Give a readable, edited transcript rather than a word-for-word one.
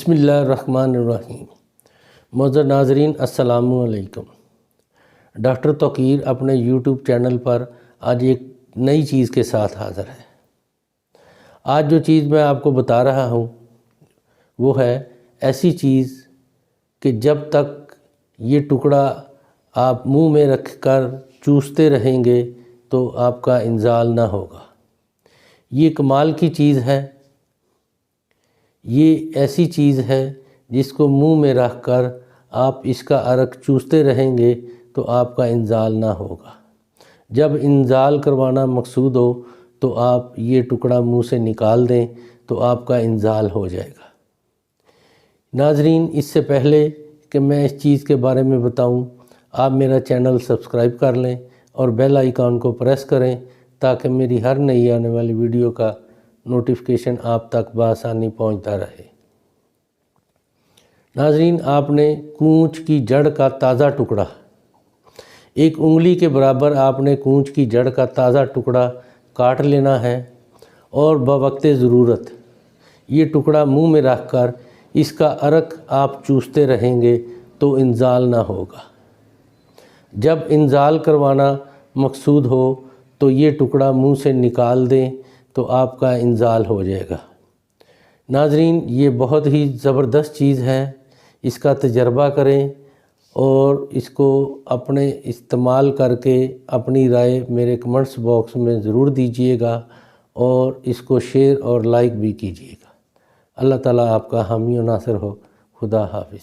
बिस्मिल्लाहिर्रहमानिर्रहीम। मोअज़्ज़ज़ नाज़रीन, अस्सलामु अलैकुम। डॉक्टर तौक़ीर अपने यूट्यूब चैनल पर आज एक नई चीज़ के साथ हाज़िर है। आज जो चीज़ मैं आपको बता रहा हूँ वो है ऐसी चीज़ कि जब तक ये टुकड़ा आप मुंह में रख कर चूसते रहेंगे तो आपका इंज़ाल ना होगा। ये कमाल की चीज़ है। ये ऐसी चीज़ है जिसको मुंह में रख कर आप इसका अर्क चूसते रहेंगे तो आपका इंज़ाल ना होगा। जब इंज़ाल करवाना मकसूद हो तो आप ये टुकड़ा मुंह से निकाल दें तो आपका इंज़ाल हो जाएगा। नाज़रीन, इससे पहले कि मैं इस चीज़ के बारे में बताऊं, आप मेरा चैनल सब्सक्राइब कर लें और बेल आइकॉन को प्रेस करें ताकि मेरी हर नई आने वाली वीडियो का नोटिफिकेशन आप तक बआसानी पहुंचता रहे। नाज़रीन, आपने कूंच की जड़ का ताज़ा टुकड़ा, एक उंगली के बराबर आपने कूंच की जड़ का ताज़ा टुकड़ा काट लेना है और बवक्ते ज़रूरत ये टुकड़ा मुंह में रख कर इसका अर्क आप चूसते रहेंगे तो इंज़ाल ना होगा। जब इंज़ाल करवाना मकसूद हो तो ये टुकड़ा मुंह से निकाल दें तो आपका इंज़ाल हो जाएगा। नाज़रीन, ये बहुत ही ज़बरदस्त चीज़ है। इसका तजर्बा करें और इसको अपने इस्तेमाल करके अपनी राय मेरे कमेंट्स बॉक्स में ज़रूर दीजिएगा और इसको शेयर और लाइक भी कीजिएगा। अल्लाह ताला आपका हामी और नासिर हो। खुदा हाफिज़।